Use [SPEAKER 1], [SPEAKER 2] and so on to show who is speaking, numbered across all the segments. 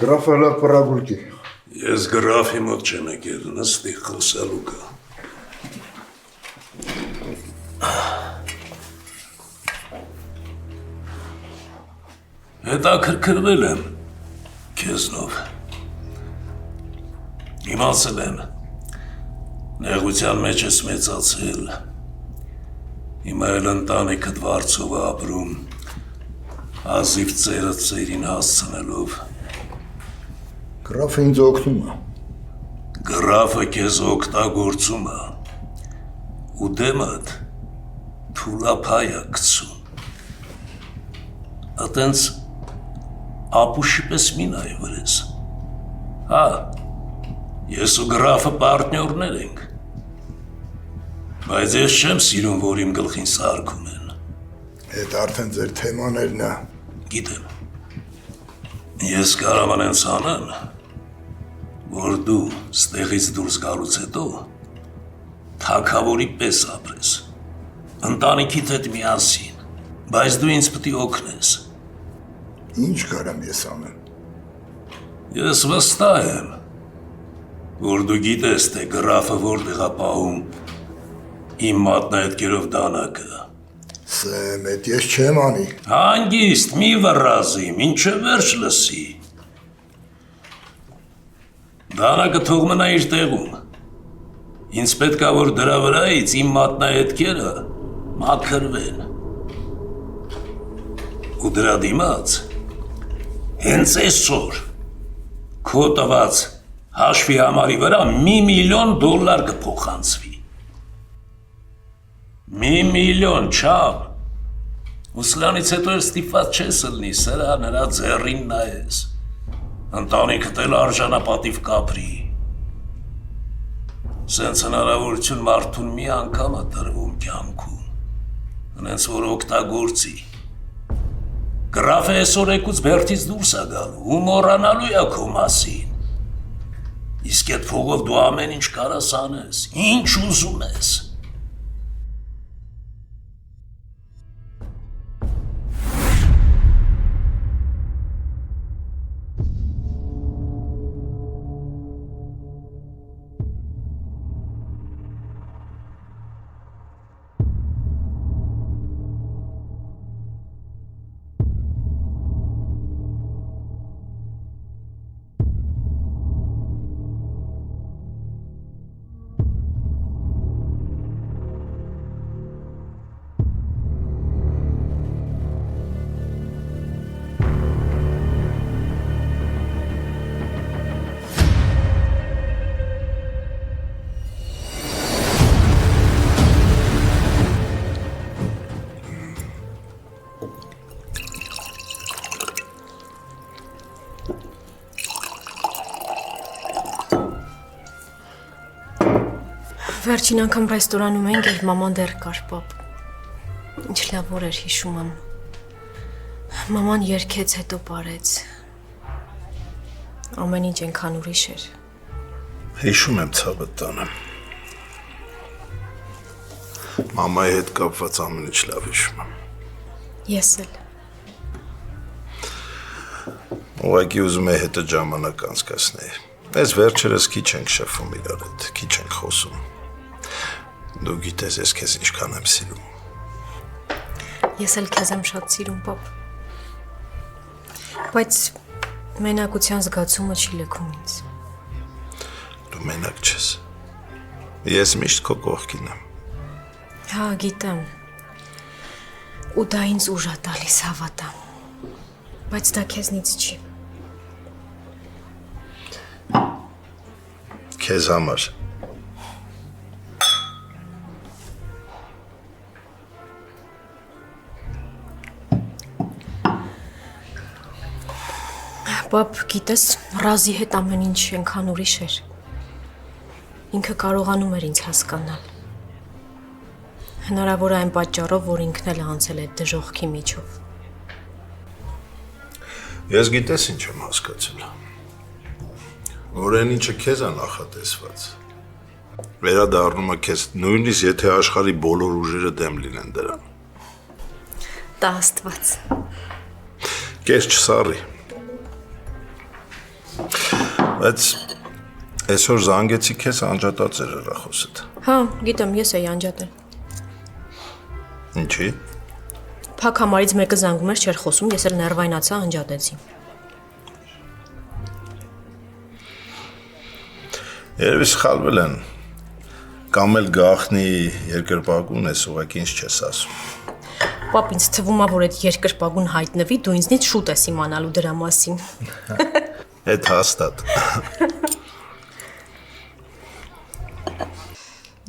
[SPEAKER 1] Գրաֆելա պրագուլկի։
[SPEAKER 2] Ես գրաֆի մոտ չեմ եկել, նստի խոսալու կա։ Հետաքրքրվել եմ քեզնով։ Իմացել եմ, նեղության մեջ ես մեծացել, հիմա էլ ընտանիքդ վարձով է ապրում, ազիվ ծերդ ծերին հասցնելով։
[SPEAKER 1] Գրաֆը ինձ օգնում է։
[SPEAKER 2] Գրաֆը քեզ օգտագործում է, ու դեմդ թուլափայ է գցում։ Ատենց ապուշի պես մի նայ վրես։ Հա, ես ու գրաֆը պարտնյորներ ենք, բայց ես չեմ սիրում, որ իմ գլխին սարքում են։
[SPEAKER 1] Հետ արդեն ձեր թեմաներն է։
[SPEAKER 2] Գիտեմ, ես կարող եմ հենց անեմ, որ դու ստեղից դուրս գալուց հետո թագավորի պես ապրես, ընտանիքիդ հետ միասին, բայց դու ինձ պիտի օգնես։
[SPEAKER 1] Ինչ կարամ ես անեմ։
[SPEAKER 2] Ես վստահ եմ, որ դու գիտես, թե գրաֆը որտեղ է պահում իմ մատնահետքերով դանակը։
[SPEAKER 1] Սեմ, էդ ես չեմ անի։
[SPEAKER 2] Հանգիստ, մի վռազի, մինչև վերջ լսի։ Դանակը թող մնա իր տեղում։ Ինձ պետք է, որ դրա վրայից իմ մատնահետքերը մաքրվեն։ Ու դրա դիմաց հենց այսօր քո տված հաշվի համարի վրա $1 միլիոն կփոխանցվի։ $1 միլիոն, չափ։ Ու սրանից հետո էլ ստիպված չես ելնի սրա նրա ձեռին նայես։ Ընտանիքդ էլ արժանապատիվ կապրի։ Սենց հնարավորություն մարդուն մի անգամ է տրվում կյանքում, հենց որ օգտագործի։ Գրաֆը այսօր եկուց բերդից դուրս է գալու ու մոռանալու է քո մասին։ Իսկ այդ փողով դու ամեն ինչ կարաս անես, ինչ ուզում ես։
[SPEAKER 3] Վերջին անգամ ռեստորանում ենք, և մաման դեռ կար, պապ։ Ինչ լավ որ էր հիշում եմ։ Մաման երգեց, հետո պարեց։ Ամեն ինչ ենքան ուրիշ էր։
[SPEAKER 1] Հիշում եմ ցավը տանը։ Մամայի հետ կապված ամեն ինչ լավ հիշում եմ։
[SPEAKER 3] Ես էլ։
[SPEAKER 1] Ուղղակի ուզում էի հետը ժամանակ անցկացնել։ Այս վերջերս քիչ ենք շփվում իրար հետ, քիչ ենք խոսում։ Դու գիտես ես քեզ ինչքան եմ սիրում։
[SPEAKER 3] Ես էլ քեզ եմ շատ սիրում, պապ։ Բայց մենակության զգացումը չի լքում ինձ։
[SPEAKER 1] Դու մենակ չես։ Ես միշտ քո կողքին եմ։
[SPEAKER 3] Հա, գիտեմ։ Ու դա ինձ ուժ է տալիս, հավատամ։ Բայց դա քեզնից չի։
[SPEAKER 1] Քեզ համար։
[SPEAKER 3] Պապ, գիտես, Ռազի հետ ամեն ինչ ենքան ուրիշ էր։ Ինքը կարողանում էր ինձ հասկանալ։ Հնարավոր է այն պատճառով, որ ինքն էլ անցել է դժոխքի միջով։
[SPEAKER 1] Ես գիտես ինչ եմ հասկացել։ Որ այն ինչը քեզ է նախատեսված, վերադառնում է քեզ նույնիսկ եթե աշխարհի բոլոր ուժերը դեմ լինեն դրան։
[SPEAKER 3] Տա Աստված։
[SPEAKER 1] Քեզ չսառի։ Բայց այսօր զանգեցի քեզ անջատած էր հեռախոսդ։
[SPEAKER 3] Հա, գիտեմ, ես էի անջատել։
[SPEAKER 1] Ինչի՞։
[SPEAKER 3] Փակ համարից մեկը զանգում էր, չէր խոսում, ես էլ ներվայնացա անջատեցի։
[SPEAKER 1] Երևի սխալվել են։ Կամ էլ գախնի երկրպագուն ես, ուղղակի ինձ չես ասում։
[SPEAKER 3] Պապ, ինձ թվում է, որ այդ երկրպագուն հայտնվի, դու ինձնից շուտ ես իմանալու դրա մասին։
[SPEAKER 1] Այդ հաստատ։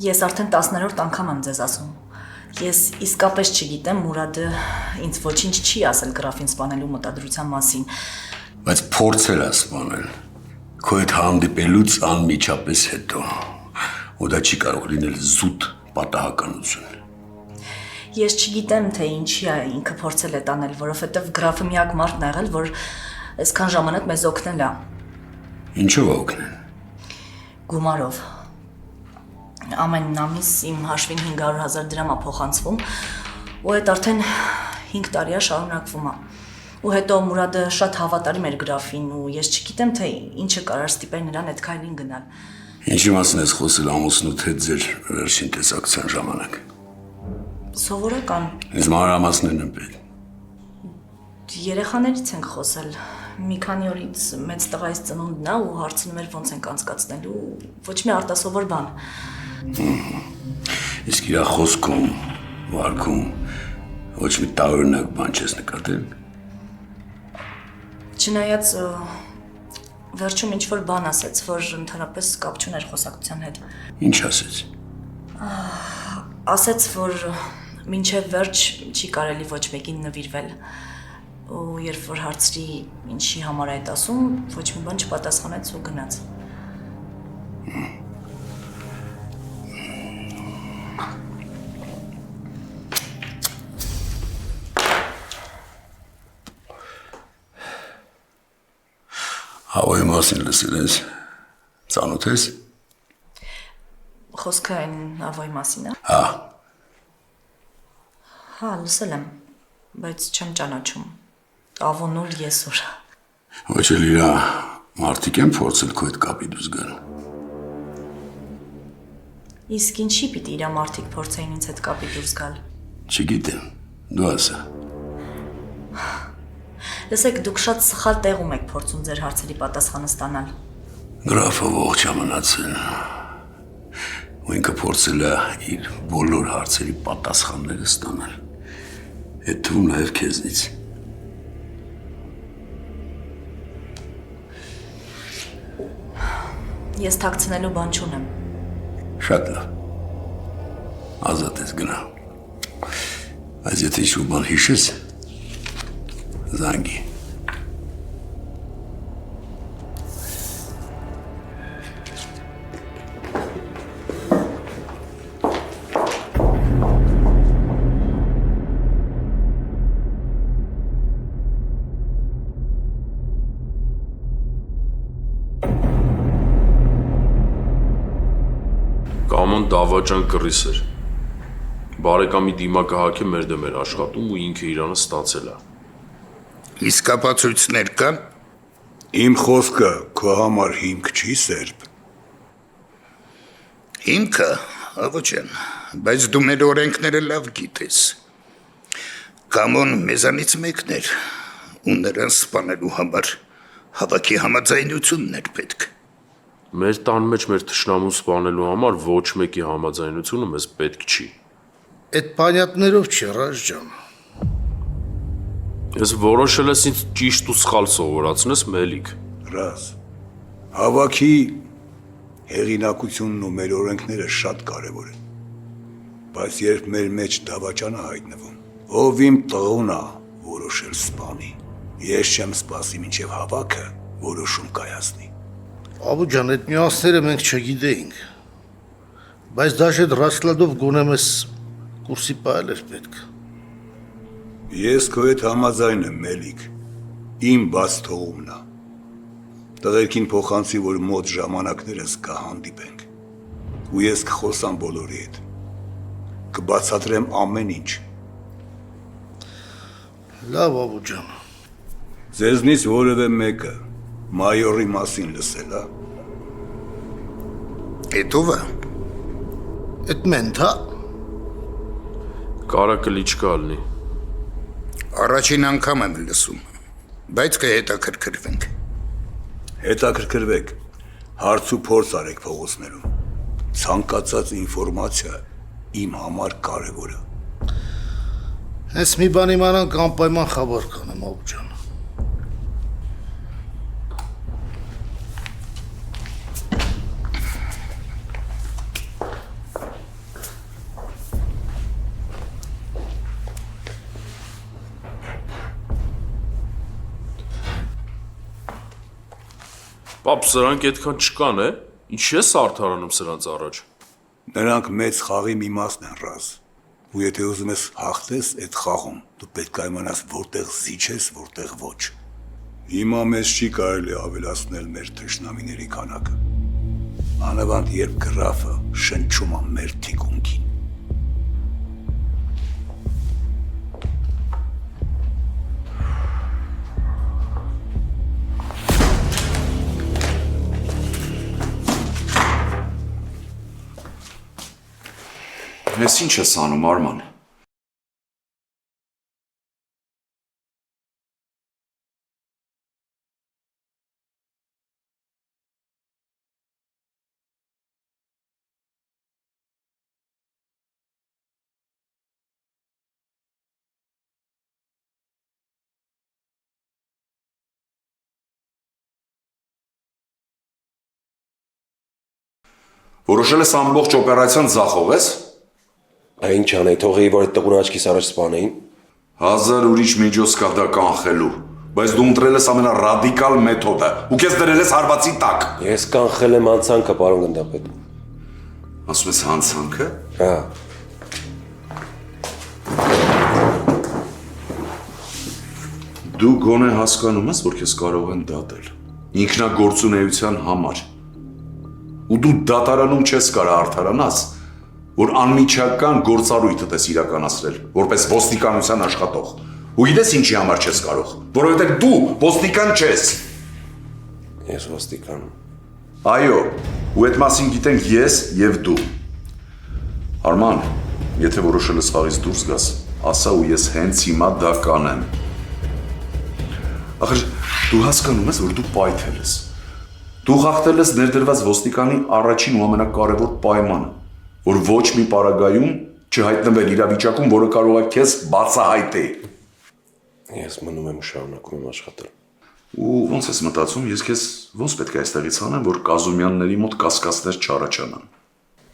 [SPEAKER 4] Ես արդեն 10-րդ անգամ եմ ձեզ ասում։ Ես իսկապես չգիտեմ Մուրադը ինձ ոչինչ չի ասել գրաֆին սպանելու մտադրության մասին։
[SPEAKER 2] Բայց փորձել է սպանել։ Քո այդ հանդիպելուց անմիջապես հետո։ Ու դա չի կարող լինել զուտ պատահականություն։
[SPEAKER 4] Ես չգիտեմ, թե ինչի է ինքը փորձել է տանել, որովհետև գրաֆը միակ մարդն է եղել, որ այսքան ժամանակ մեզ օգնել է։
[SPEAKER 2] Ինչով օգնել։
[SPEAKER 4] Գումարով։ Ամեն ամիս իմ հաշվին 500,000 դրամ է փոխանցվում, ու այդ արդեն 5 տարի է շարունակվում է։ Ու հետո Մուրադը շատ հավատարիմ էր գրաֆին, ու ես չգիտեմ, թե ինչը կարար ստիպել նրան այդ քայլին գնալ։
[SPEAKER 2] Ինչի մասին ես խոսել ամուսնուդ հետ ձեր վերջին տեսակցության ժամանակ։
[SPEAKER 4] Սովորական
[SPEAKER 2] Ինձ մանրամասներն են պետք։
[SPEAKER 4] երեխաներից ենք խոսել։ Մի քանի օրից մեծ տղայից ծնունդն է ու հարցնում էր ոնց ենք անցկացնելու, ոչ մի արտասովոր բան։
[SPEAKER 2] Իսկ իր խոսքում, վարքում ոչ մի տարօրինակ բան չես նկատել։
[SPEAKER 4] Չնայած վերջում ինչ-որ բան ասեց, որ ընդհանրապես կապ չուներ խոսակցության հետ։
[SPEAKER 2] Ինչ ասեց։
[SPEAKER 4] Ասեց, որ մինչև վերջ չի կարելի ոչ մեկին նվիրվել։ Ու երբ որ հարցրի ինչի համար է այդ ասում, ոչ մի բան չպատասխանեց ու գնաց։
[SPEAKER 2] Հավոյի մասին լսել ես, ծանոթ ես։
[SPEAKER 4] Խոսքը այն ավոյի մասին է։
[SPEAKER 2] Հա,
[SPEAKER 4] Հա, լսել եմ, բայց չեմ ճանաչում։ Ավոն ուր ես ուր։
[SPEAKER 2] ոչ էլ իրա մարդիկ են փորձել քո հետ կապի դուրս գալ։
[SPEAKER 4] Իսկ ինչի պիտի իրա մարդիկ փորձեին ինձ հետ կապի դուրս գալ։
[SPEAKER 2] Չգիտեմ, դու ասա։
[SPEAKER 4] Լսեք, դուք շատ սխալ տեղում եք փորձում ձեր հարցերի պատասխանը ստանալ։
[SPEAKER 2] Գրաֆը ողջ է մնացել։ Ու ինքը փորձել է իր բոլոր հարցերի պատասխանները ստանալ։ Այդ թվում նաև քեզնից։
[SPEAKER 4] Ես թաքցնելու բան չունեմ։
[SPEAKER 2] Շատ լավ։ Ազատ ես գնա։ Բայց եթե ինչ-որ բան հիշես, զանգի։
[SPEAKER 5] Կամոն դավաճան կռիս էր։ Բարեկամի դիմակահաք է մեր դեմ էր աշխատում ու ինքը իրանը ստացել է։
[SPEAKER 6] Իսկ ապացույցներ կան։
[SPEAKER 7] Իմ խոսքը քո համար հիմք չի սերբ։
[SPEAKER 6] Հիմքը, աղոջան, բայց դու մեր օրենքները լավ գիտես։ Կամոն մեզանից մեկն էր, ու նրան սպանելու համար հավաքի համաձայնություններ պետք։
[SPEAKER 5] Մեր տան մեջ մեր թշնամուն սպանելու համար ոչ մեկի համաձայնությունը մեզ պետք չի։
[SPEAKER 8] Այդ բանյատներով չի, Ռաջ ջան։
[SPEAKER 5] Ես որոշել ես ինձ ճիշտ ու սխալ սովորացնես Մելիք։
[SPEAKER 7] Ռազ, հավաքի հեղինակությունն ու մեր օրենքները շատ կարևոր են։ Բայց երբ մեր մեջ դավաճան է հայտնվում, ով իմ տղուն է որոշել սպանի, ես չեմ սպասի մինչև հավաքը որոշում կայացնի։
[SPEAKER 8] Աբու ջան, այդ նյուանսները մենք չգիտեինք։ Բայց դաժե Ռասլադով գոնե մեզ կուրսի պահել էր պետք։
[SPEAKER 7] Ես քո հետ համաձայն եմ, Մելիք, իմ բաց թողումն է։ Տղերքին փոխանցի, որ մոտ ժամանակներս կհանդիպենք, ու ես կխոսամ բոլորի հետ, կբացատրեմ ամեն ինչ։
[SPEAKER 8] Լավ, Աբու ջան։
[SPEAKER 7] Ձեզնից որևէ մեկը Մայորի մասին լսել, հա։
[SPEAKER 6] Էդ ով է։
[SPEAKER 8] Այդ մենթա
[SPEAKER 5] Կարա կլիչկա ալնի։
[SPEAKER 6] Առաջին անգամ եմ լսում, բայց կհետաքրքրվենք։
[SPEAKER 7] Հետաքրքրվեք, հարց ու փորձ արեք փողոցներում։ Ցանկացած ինֆորմացիա իմ համար կարևոր է։
[SPEAKER 8] Հենց մի բան իմանանք անպայման խաբար կանեմ, ով ջան։
[SPEAKER 5] Պապ, սրանք այդքան չկան, է։ Ինչ ես արդարանում սրանց առաջ։
[SPEAKER 7] Նրանք մեծ խաղի մի մասն են ռազ։ Ու եթե ուզում ես հաղթես այդ խաղում, դու պետք է իմանաս որտեղ զիջես, որտեղ ոչ։ Հիմա մեզ չի կարելի ավելացնել մեր թշնամիների քանակը։ Անավանդ երբ գրաֆը շնչում է մեր թիկունքին։
[SPEAKER 9] Ես ինչ ես անում, Արման։ Որոշել ես ամբողջ օպերացիան ձախով ես։
[SPEAKER 10] Ինչ անեի, թողեի, որ այդ տղուն աչքիս առաջ սպանեին։
[SPEAKER 9] 1000 ուրիշ միջոց կա դա կանխելու, բայց դու ընտրել ես ամենառադիկալ մեթոդը ու քեզ դրել ես հարվածի տակ։
[SPEAKER 10] Ես կանխել եմ անցանքը, պարոն գնդապետ։
[SPEAKER 9] Ասում ես հանցանքը։
[SPEAKER 10] Հա։
[SPEAKER 9] Դու գոնե հասկանում ես, որ քեզ կարող են դատել ինքնագործունեության համար։ Ու դու դատարանում չես կարա արդարանաս, որ անմիջական գործառույթդ ես իրականացրել, որպես ոստիկանության աշխատող։ Ու գիտես ինչի համար չես կարող, որովհետև դու ոստիկան չես։
[SPEAKER 10] Ես ոստիկան։
[SPEAKER 9] Այո, ու այդ մասին գիտենք ես եւ դու։ Արման, եթե որոշել ես խաղից դուրս գաս, ասա ու ես հենց հիմա դա կանեմ։ Ախր դու հասկանում ես, որ դու պայթել ես։ Դու խախտել ես ներդրված ոստիկանի առաջին ու ամենակարևոր պայմանը, որ ոչ մի պարագայում չհայտնվել իրավիճակում, որը կարող է քեզ բացահայտել։
[SPEAKER 10] Ես մնում եմ շարունակում եմ աշխատել։
[SPEAKER 9] Ու ոնց ես մտածում, ես քեզ ոնց պետք է այստեղից անեմ, որ Կազումյանների մոտ կասկածներ չառաջանան։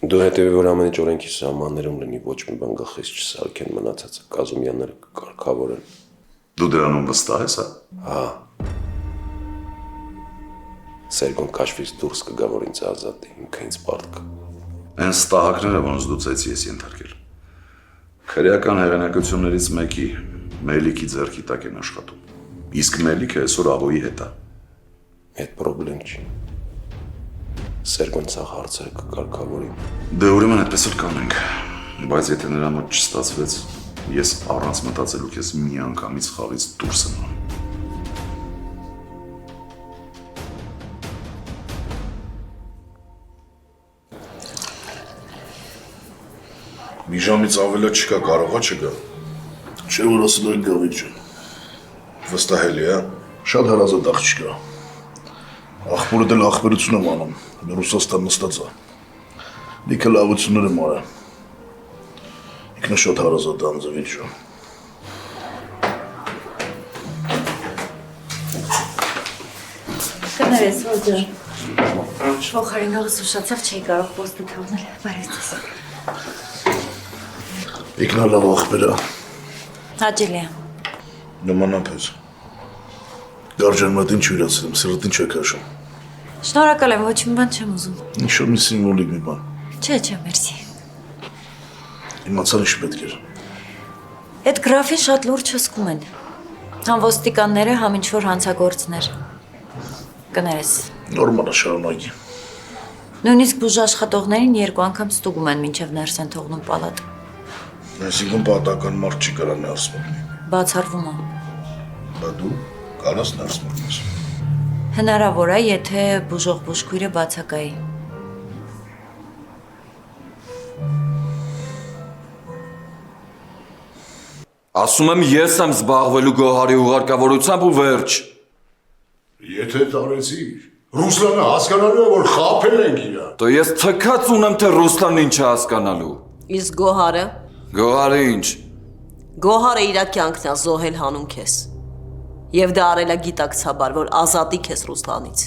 [SPEAKER 10] Դու հետևի, որ ամեն ինչ օրենքի սահմաններում լինի, ոչ մի բան գլխից չսարքեն, մնացածը Կազումյանները կարգավորեն։
[SPEAKER 9] Դու դրանում վստահ ես, հա։
[SPEAKER 10] Հա։ Սերգոն քաշվից դուրս կգա, որ ինձ ազատի, ինքը ինձ պարտք։
[SPEAKER 9] Այն ստահակները, ոնց դու ծեցի ես ենթարկել։ Քրեական հեղինակություններից մեկի Մելիքի ձեռքի տակ են աշխատում։ Իսկ Մելիքը այսօր Ավոյի հետ է։
[SPEAKER 10] Այդ պրոբլեմ չի։ Սերգոն ցախ հարցերը կկարգավորի։
[SPEAKER 9] Դե ուրեմն այդպես էլ կանենք։ Բայց եթե նրա մոտ չստացվեց, ես առանց մտածելու քեզ մի անգամից խաղից դուրս եմ անում։
[SPEAKER 1] Մի ժամից ավելա չկա, կարողա չգա։
[SPEAKER 8] Չէ որ ասել են Գավիթ ջան։
[SPEAKER 1] Վստահելի է։
[SPEAKER 8] Շատ հարազատ աղջիկ է։ Աղբորը դել աղբերություն եմ անում, Ռուսաստան նստած է։ Լիքը լավություններ եմ արել։ Ինքնը շատ հարազատ է Գավիթ ջան։
[SPEAKER 4] Կներես, ո՞ր ջան։ Փոխարինողս ուշացավ չի կարող պոստը թողնել, բարև ձեզ։
[SPEAKER 8] Ինքնա լավ աղբեր է։
[SPEAKER 4] Հաճելի է։
[SPEAKER 8] Նմանապ ես։ Գարջան մատ ինչ յուրացել եմ, սրտին չեք հաշում։
[SPEAKER 4] Շնորհակալ եմ, ոչ մի բան չեմ ուզում։
[SPEAKER 8] Ինչ-որ մի սիմվոլիկ մի բան։
[SPEAKER 4] Չէ, մերսի։
[SPEAKER 8] Իմացան ինչ պետք էր։
[SPEAKER 4] Այդ գրաֆին շատ լուրջ հսկում են։ Համ ոստիկանները, համ ինչ-որ հանցագործներ։ Կներես։
[SPEAKER 8] Նորմալ է շարունակի։
[SPEAKER 4] Նույնիսկ բուժ աշխատողներին 2 անգամ ստուգում են, մինչև ներս են թողնում պալատ։
[SPEAKER 8] Այսինքն պատական մարդ չի կարա ներս մտնի։
[SPEAKER 4] Բացառվում է։
[SPEAKER 8] Բա դու կարաս ներս մտնես։
[SPEAKER 4] Հնարավոր է, եթե բուժող բուժքույրը բացակայի։
[SPEAKER 9] Ասում եմ ես եմ զբաղվելու Գոհարի ուղարկավորությամբ ու վերջ։
[SPEAKER 8] Եթե տարեցիր, Ռուսլանը հասկանալու է, որ խաբել ենք իրան։
[SPEAKER 9] Դե ես թքած ունեմ, թե Ռուսլանն ինչ է հասկանալու։
[SPEAKER 11] Իսկ Գոհարը։
[SPEAKER 9] Գոհարը ինչ։
[SPEAKER 11] Գոհարը իր կյանքն է զոհել հանուն քեզ։ Եվ դա արել է գիտակցաբար, որ ազատի քեզ Ռուսլանից։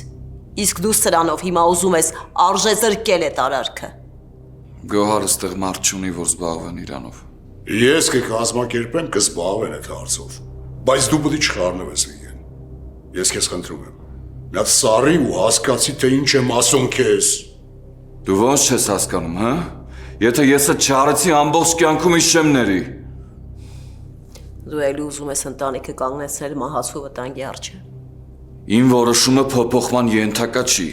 [SPEAKER 11] Իսկ դու սրանով հիմա ուզում ես արժեզրկել այդ արարքը։
[SPEAKER 9] Գոհարը ստեղ մարդ չունի, որ զբաղվեն իրանով։
[SPEAKER 8] Ես կկազմակերպեմ կզբաղվեն այդ հարցով, բայց դու պետք է չխառնվես իրեն։ Ես քեզ խնդրում եմ։ Մի հատ սառի ու հասկացի, թե ինչ եմ ասում քեզ։
[SPEAKER 9] Դու ոնց չես հասկանում, հա։ Եթե ես այդ չարեցի ամբողջ կյանքում իշ չեմ ների։
[SPEAKER 11] Դու էլի ուզում ես ընտանիքը կանգնեցնել մահացու վտանգի առջև։
[SPEAKER 9] Իմ որոշումը փոփոխման ենթակա չի,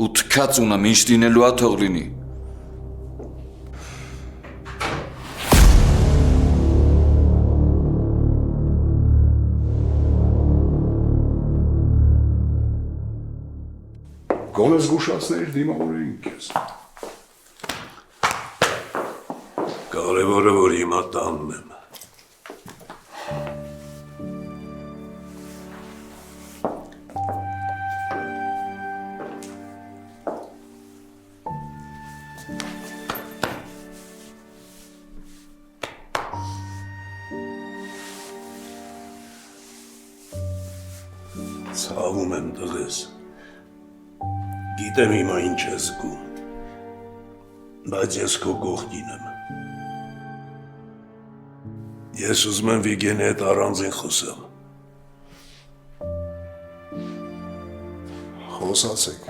[SPEAKER 9] ու թքած ունեմ, ինչ լինելու է թող լինի։
[SPEAKER 8] Գոնե զգուշացներ դիմավորեին քեզ։
[SPEAKER 2] Կարևորը որ հիմա տանն եմ։ Ցավում եմ տղես։ Գիտեմ հիմա ինչ ես զգում, բայց ես քո կողքին եմ։ Ես ուզում եմ Վիգենի հետ առանձին խոսեմ։
[SPEAKER 8] Խոսացեք։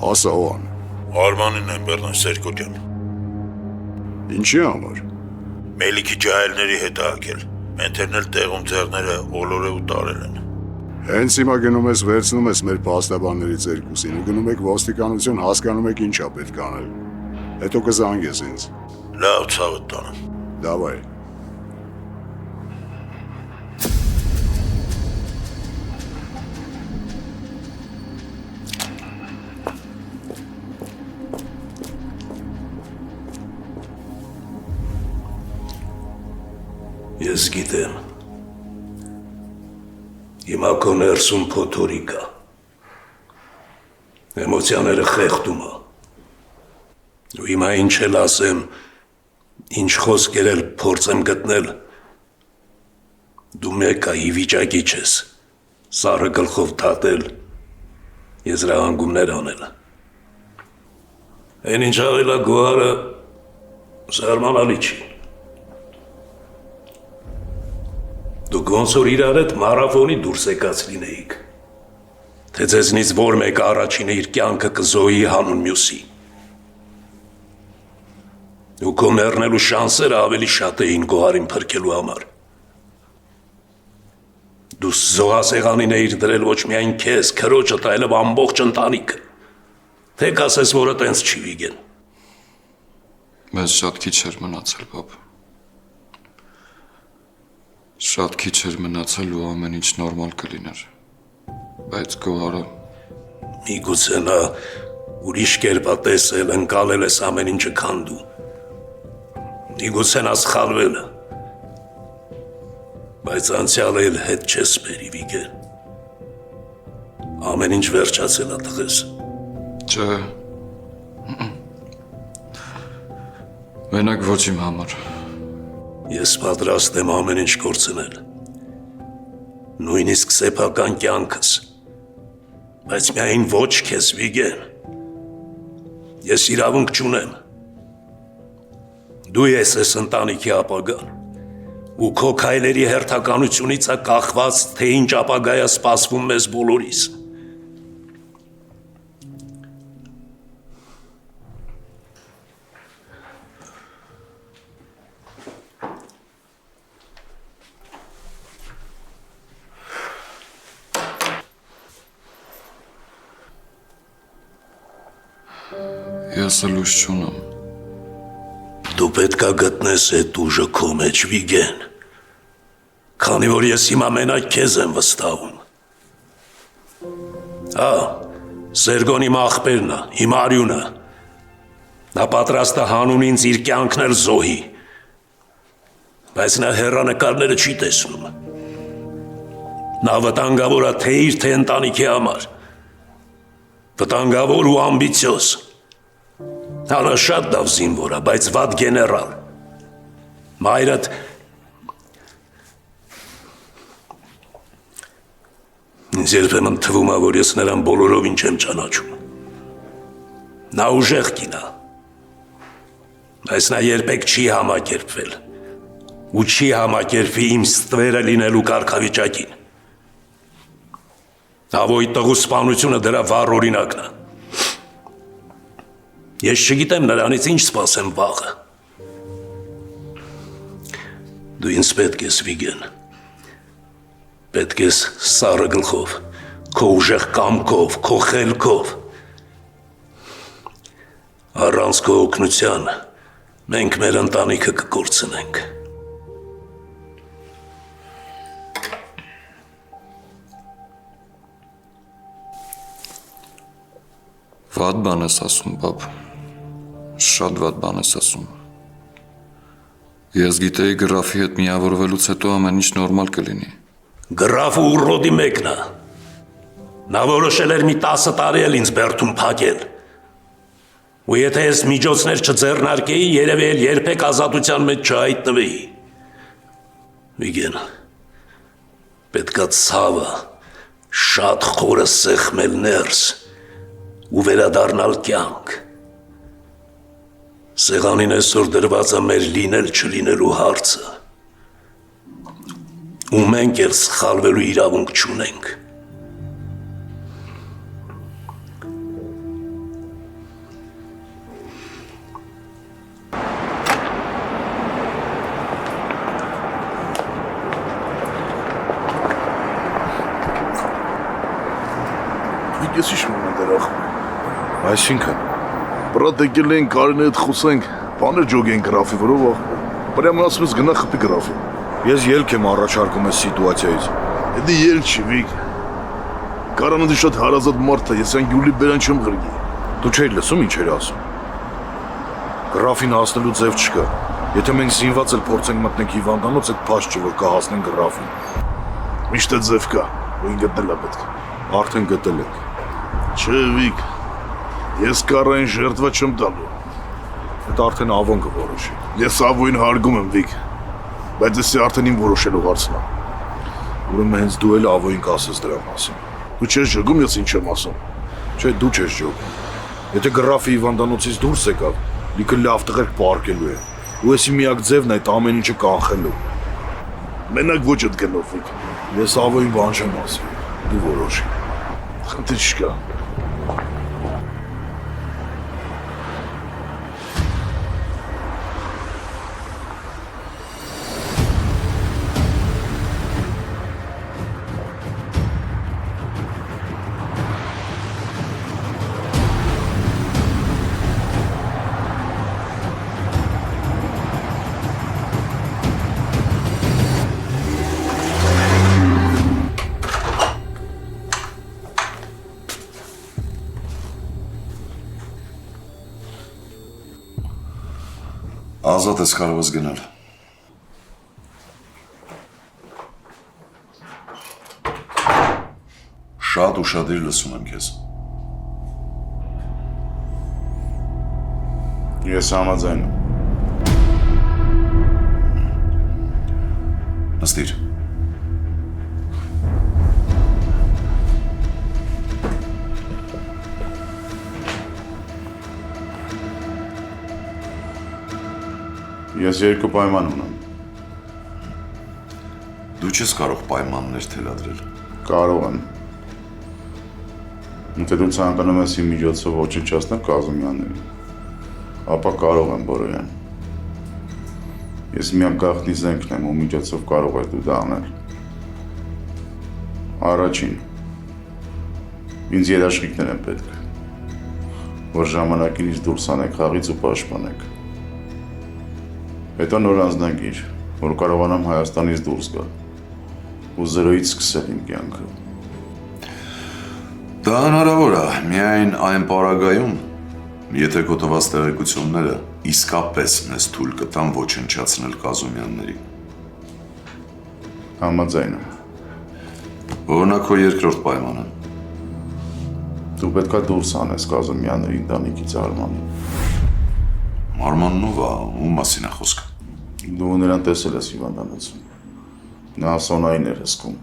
[SPEAKER 8] Ասա օան։
[SPEAKER 1] Արմանին եմ Բեռնան Սերկոկյան։
[SPEAKER 8] Ինչի համար։
[SPEAKER 1] Մելիքի ջահելների հետ ակել։ Մենթերն էլ տեղում ձեռները ոլորե ու տարել են։
[SPEAKER 8] Հենց հիմա գնում ես վերցնում ես մեր փաստաբաններից երկուսին ու գնում եք ոստիկանություն, հասկանում եք ինչա պետք անել։ Հետո կզանգես ինձ։
[SPEAKER 1] Լավ, ցավը տանը։
[SPEAKER 8] Դավայ։
[SPEAKER 2] Ես գիտեմ։ Հիմա քո ներսում փոթորիկ կա։ Էմոցիաները խեղդում է։ Ու հիմա ինչ էլ ասեմ, ինչ խոսքեր էլ փորձեմ գտնել, դու մեկայի վիճակի չես, սառը գլխով թատել, եզրահանգումներ անել։ Այն ինչ արել է Գոհարը, զարմանալի չի։ Դուք ոնց որ իրար հետ մարաֆոնի դուրս եկած լինեիք, թե ձեզնից որ մեկը առաջինը իր կյանքը կզոհի հանուն մյուսի։ Ու քո մեռնելու շանսերը ավելի շատ էին Գոհարին փրկելու համար։ Դու զոհասեղանին էիր դրել ոչ միայն քեզ, քրոջդ, այլև ամբողջ ընտանիքը։ Թե կասես, որը տենց չի Վիգեն։
[SPEAKER 9] Մեզ շատ քիչ էր մնացել, պապ։ Շատ քիչ էր մնացել ու ամեն ինչ նորմալ կլիներ։ Բայց Գոհարը
[SPEAKER 2] միգուցե նա ուրիշ կերպ է տեսել, ընկալել ես ամեն ինչը քան դու։ Միգուցե նա սխալվել է։ Բայց անցյալը էլ հետ չես բերի, Վիգեն։ Ամեն ինչ վերջացել է, տղես։
[SPEAKER 9] Չէ։ Մենակ ոչ իմ համար։
[SPEAKER 2] Ես պատրաստ եմ ամեն ինչ կորցնել, նույնիսկ սեփական կյանքս, բայց միայն ոչ քեզ, Վիգեն։ Ես իրավունք չունեմ։ Դու ես ես ընտանիքի ապագան, ու քո քայլերի հերթականությունից է կախված, թե ինչ ապագա է սպասվում մեզ բոլորիս։
[SPEAKER 12] ես լույս չունեմ։
[SPEAKER 2] Դու պետք է գտնես այդ ուժը քո մեջ, Վիգեն, քանի որ ես հիմա մենակ քեզ եմ վստահում։ Հա, Սերգոնի աղբերն է, իմ արյունը։ Նա պատրաստ է հանուն ինձ իր կյանքն էլ զոհի, բայց նա հեռանկարները չի տեսնում։ Նա վտանգավոր է թե իր, թե ընտանիքի համար։ Վտանգավոր ու ամբիցիոզ։ Նա շատ լավ զինվոր է, բայց վատ գեներալ։ Մայրդ ինձ երբեմն թվում է, որ ես նրան բոլորովին չեմ ճանաչում։ Նա ուժեղ կին է, բայց նա երբեք չի համակերպվել ու չի համակերպվի իմ ստվերը լինելու կարգավիճակին։ Ավոյ տղու սպանությունը դրա վառ օրինակն է։ Ես չգիտեմ նրանից ինչ սպասեմ վաղը։ Դու ինձ պետք ես, Վիգեն։ Պետք ես սառը գլխով, քո ուժեղ կամքով, քո խելքով։ Առանց քո օգնության մենք մեր ընտանիքը կկորցնենք։
[SPEAKER 12] Վատ բան ես ասում, բաբ, շատ վատ բան ես ասում։ Ես գիտեի գրաֆի հետ միավորվելուց հետո ամեն ինչ նորմալ կլինի։
[SPEAKER 2] Գրաֆը ուռոդի մեկն է։ Նա որոշել էր մի 10 տարի էլ ինձ բերդում փակել։ Ու եթե ես միջոցներ չձեռնարկեի, երևի էլ երբեք ազատության մեջ չհայտնվեի։ Վիգեն, պետքա ցավը շատ խորը սեղմել ներս ու վերադառնալ կյանք։ Սեղանին այսօր դրված է մեր լինել չլինելու հարցը։ Ու մենք էլ սխալվելու իրավունք չունենք։
[SPEAKER 8] Ես հիշում եմ դրախ։ Այսինքն, բրատ եկել են Կարինի հետ խոսենք, բաներ ջոգեն գրաֆի վրով աղբը։ Պրյամ ասում ես գնա խփի գրաֆի։ Ես ելք եմ առաջարկում այս սիտուացիայից։ Էդի ելք չի, Վիգ։ Կարանը շատ հարազատ մարդ է, ես այն գյուլի բերան չեմ ղրգի։ Դու չէիր լսում ինչ էր ասում։ Գրաֆին հասնելու ձև չկա։ Եթե մենք զինված էլ փորձենք մտնենք հիվանդանոց, այդ փաշ չէ, որ կհասնենք գրաֆին։ Միշտ է ձև կա, ու ինքը դելա պետք։ Արդեն գտել եք։ Չէ, Վիգ, ես կարային ժերտվա չեմ տալու։ Այդ արդեն ավոն կորոշի։ Ես ավոյին հարգում եմ, Վիգ, բայց ես արդեն իմ որոշելու հարցն է։ Ուրեմն հենց դու էլ ավոյին կասես դրա մասին։ Դու չես ջոգում, ես ինչ եմ ասում։ Չէ, դու չես ջոգում։ Եթե գրաֆի հիվանդանոցից դուրս եկավ, լիքը լավ տղեր պարկելու է։ Ու եսի միակ ձևն է այդ ամեն ինչը կանխելու։ Մենակ ոչ այդ գնով, Վիգ։ Ես ավոյին բան չեմ ասի։ Դու որոշի։ Խնդիր չկա։
[SPEAKER 9] Ազատ ես կարող ես գնալ։ Շատ ուշադիր լսում եմ քեզ։
[SPEAKER 13] Ես համաձայնում։
[SPEAKER 9] Նստիր։
[SPEAKER 13] Ես երկու պայման ունեմ։
[SPEAKER 9] Դու չես կարող պայմաններ թելադրել։
[SPEAKER 13] Կարող եմ։ Եթե դու ցանկանում ես իմ միջոցով ոչնչացնել Կազումյաններին, ապա կարող եմ, Բորոյան։ Ես միակ գաղտնի զենքն եմ, ում միջոցով կարող ես դու դա անել։ Առաջին, ինձ երաշխիքներ են պետք։ որ ժամանակին դուրս անեք խաղից ու պաշտպանեք։ Հետո նոր անձնագիր, որ կարողանամ Հայաստանից դուրս գալ ու զրոյից սկսել իմ կյանքը։
[SPEAKER 9] Դա հնարավոր է, միայն այն պարագայում, եթե քո տված տեղեկությունները իսկապես մեզ թույլ կտան ոչնչացնել Կազումյանների։
[SPEAKER 13] Համաձայն եմ։
[SPEAKER 9] Օրինակ քո երկրորդ պայմանը։
[SPEAKER 13] Դու պետքա դուրս անես Կազումյանների ընտանիքից Արմանին։
[SPEAKER 9] Արմանն ով է, ում մասին է խոսքը։
[SPEAKER 13] Դու նրան տեսել ես հիվանդանոցում։ Նա Սոնային էր հսկում։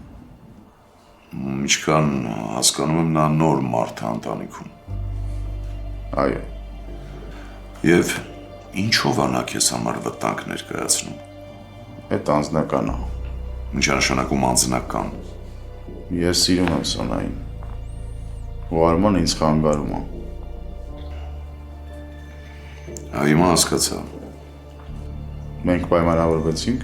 [SPEAKER 9] Ինչքան հասկանում եմ, նա նոր մարդ է ընտանիքում։
[SPEAKER 13] Այո։
[SPEAKER 9] Եվ ինչով է նա քեզ համար վտանգ ներկայացնում։
[SPEAKER 13] Այդ անձնական է։
[SPEAKER 9] Ինչ է նշանակում անձնական։
[SPEAKER 13] Ես սիրում եմ Սոնային։ Ու Արման ինձ խանգարում է։
[SPEAKER 9] Հիմա հասկացա։
[SPEAKER 13] Մենք պայմանավորվեցինք։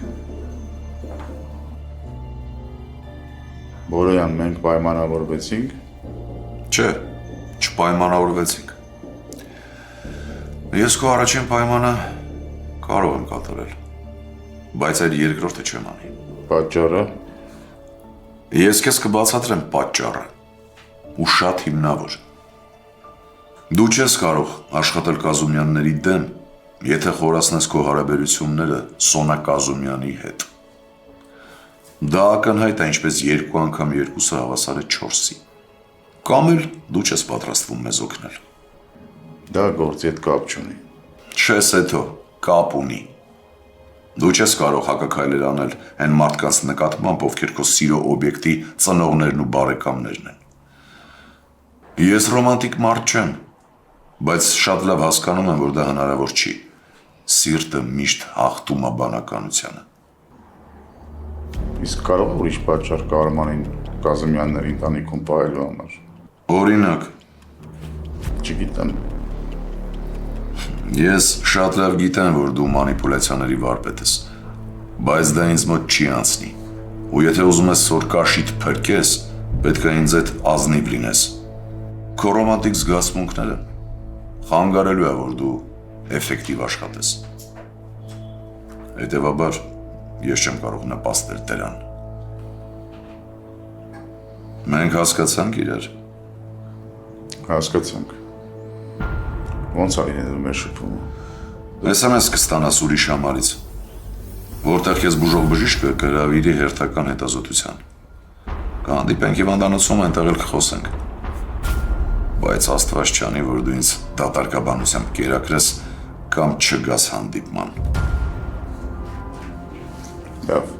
[SPEAKER 13] Բորոյան, մենք պայմանավորվեցինք։
[SPEAKER 9] Չէ, չպայմանավորվեցինք։ Ես քո առաջին պայմանը կարող եմ կատարել, բայց այդ երկրորդը չեմ անի։
[SPEAKER 13] Պատճառը։
[SPEAKER 9] Ես քեզ կբացատրեմ պատճառը ու շատ հիմնավոր։ Դու չես կարող աշխատել Կազումյանների դեմ, եթե խորացնես քո հարաբերությունները Սոնա Կազումյանի հետ։ Դա ակնհայտ է ինչպես երկու անգամ երկուսը հավասար է 4-ի։ Կամ էլ դու չես պատրաստվում մեզ օգնել։
[SPEAKER 13] Դա գործի հետ կապ չունի։
[SPEAKER 9] Չես հետո, կապ ունի։ Դու չես կարող հակաքայլեր անել այն մարդկանց նկատմամբ, ովքեր քո սիրո օբյեկտի ծնողներն ու բարեկամներն են։ Ես ռոմանտիկ մարդ չեմ, բայց շատ լավ հասկանում եմ, որ դա հնարավոր չի։ Սիրտը միշտ հաղթում է բանականությանը։
[SPEAKER 13] Իսկ կարող ուրիշ պատճառ կա Արմանին Կազումյանների ընտանիքում պահելու համար։
[SPEAKER 9] Օրինակ։
[SPEAKER 13] Չգիտեմ։
[SPEAKER 9] Ես շատ լավ գիտեմ, որ դու մանիպուլյացիաների վարպետ ես, բայց դա ինձ մոտ չի անցնի։ Ու եթե ուզում ես որ կաշիդ փրկես, պետք է ինձ հետ ազնիվ լինես։ Քո ռոմանտիկ զգացմունքները խանգարելու է, որ դու էֆեկտիվ աշխատես։ Հետևաբար ես չեմ կարող նպաստել դրան։ Մենք հասկացանք իրար։
[SPEAKER 13] Հասկացանք։ Ոնց է լինելու մեր շփումը։
[SPEAKER 9] SMS կստանաս ուրիշ համարից, որտեղ քեզ բուժող բժիշկը կհրավիրի հերթական հետազոտության։ Կհանդիպենք հիվանդանոցում, այնտեղ էլ կխոսենք։ Բայց Աստված չանի, որ դու ինձ դատարկաբանությամբ կերակրես կամ չգաս հանդիպման։
[SPEAKER 13] Լավ։